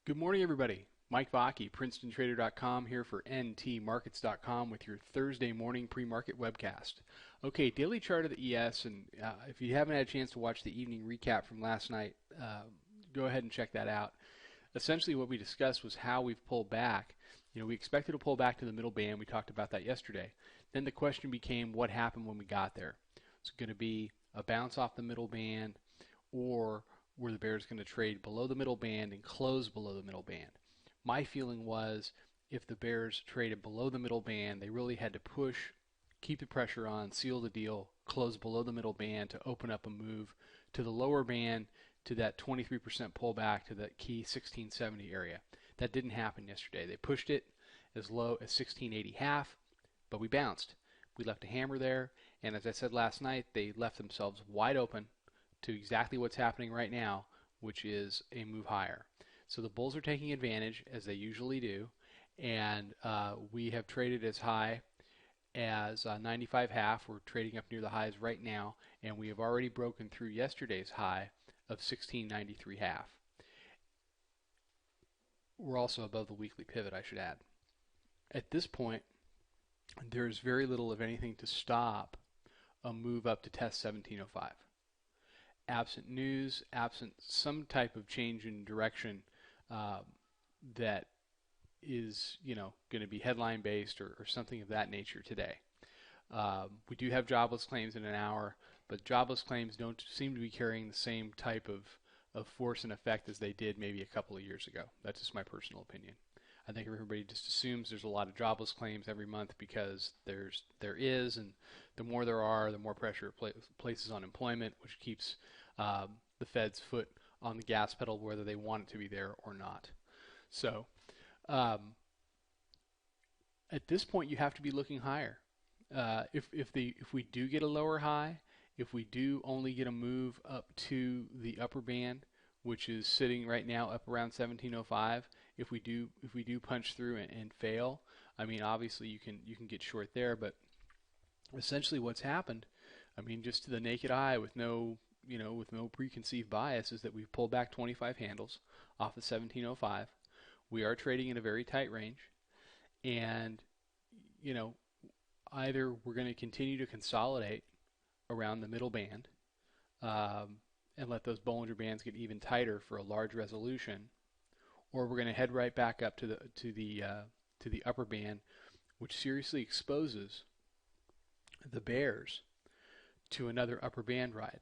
Good morning, everybody. Mike Vacchi, PrincetonTrader.com here for NTMarkets.com with your Thursday morning pre-market webcast. Okay, daily chart of the ES, and if you haven't had a chance to watch the evening recap from last night, go ahead and check that out. Essentially, what we discussed was how we've pulled back. We expected to pull back to the middle band. We talked about that yesterday. Then the question became, what happened when we got there? It's going to be a bounce off the middle band, or were the bears going to trade below the middle band and close below the middle band? My feeling was if the bears traded below the middle band, they really had to push, keep the pressure on, seal the deal, close below the middle band to open up a move to the lower band to that 23% pullback to that key 1670 area. That didn't happen yesterday. They pushed it as low as 1680 half, but we bounced. We left a hammer there, and as I said last night, they left themselves wide open to exactly what's happening right now, which is a move higher. So the bulls are taking advantage, as they usually do, and we have traded as high as 95 half. We're trading up near the highs right now, and we have already broken through yesterday's high of 1693 half. We're also above the weekly pivot, I should add. At this point, there's very little, if anything, to stop a move up to test 1705. Absent news, absent some type of change in direction that is, going to be headline based or something of that nature today. We do have jobless claims in an hour, but jobless claims don't seem to be carrying the same type of force and effect as they did maybe a couple of years ago. That's just my personal opinion. I think everybody just assumes there's a lot of jobless claims every month because there is, and the more there are, the more pressure it places on employment, which keeps the Fed's foot on the gas pedal, whether they want it to be there or not. So at this point, you have to be looking higher. If we do get a lower high, if we do only get a move up to the upper band, which is sitting right now up around 1705, if we do punch through and fail, I mean, obviously you can get short there, but essentially what's happened, I mean, just to the naked eye with no preconceived bias, is that we've pulled back 25 handles off of 1705. We are trading in a very tight range, and either we're going to continue to consolidate around the middle band and let those Bollinger Bands get even tighter for a large resolution, or we're going to head right back up to the upper band, which seriously exposes the bears to another upper band ride.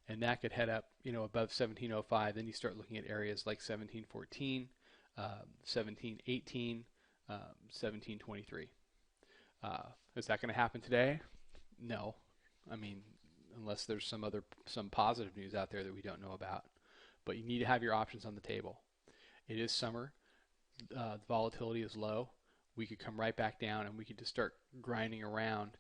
And that could head up, above 1705. Then you start looking at areas like 1714, 1718, 1723. Is that going to happen today? No. I mean, unless there's some positive news out there that we don't know about. But you need to have your options on the table. It is summer. The volatility is low. We could come right back down, and we could just start grinding around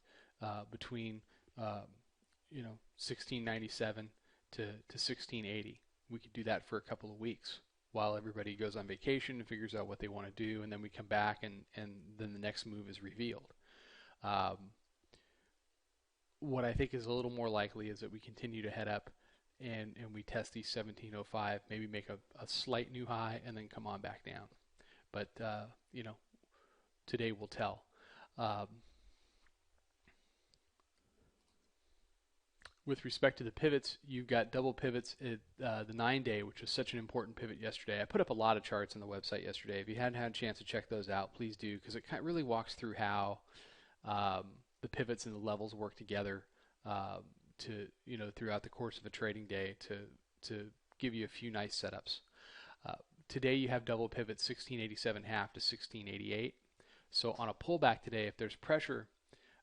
between 1697 to 1680. We could do that for a couple of weeks while everybody goes on vacation and figures out what they want to do, and then we come back and then the next move is revealed. What I think is a little more likely is that we continue to head up and we test these 1705, maybe make a slight new high and then come on back down. But today will tell. With respect to the pivots, you've got double pivots at the 9-day, which was such an important pivot yesterday. I put up a lot of charts on the website yesterday. If you hadn't had a chance to check those out, please do, because it really walks through how the pivots and the levels work together throughout the course of a trading day to give you a few nice setups. Today you have double pivot 1687 half to 1688. So on a pullback today, if there's pressure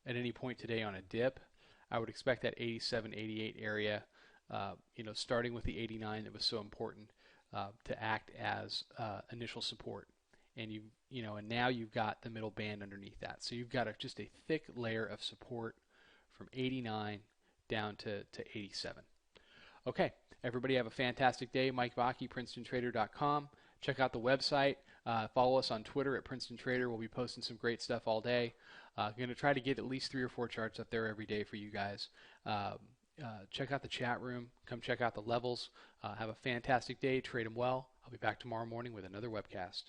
at any point today on a dip, I would expect that 87, 88 area, starting with the 89 that was so important, to act as initial support. And and now you've got the middle band underneath that. So you've got just a thick layer of support from 89 down to 87. Okay, everybody have a fantastic day. Mike Vacchi, PrincetonTrader.com. Check out the website. Follow us on Twitter at Princeton Trader. We'll be posting some great stuff all day. Going to try to get at least 3 or 4 charts up there every day for you guys. Check out the chat room. Come check out the levels. Have a fantastic day. Trade them well. I'll be back tomorrow morning with another webcast.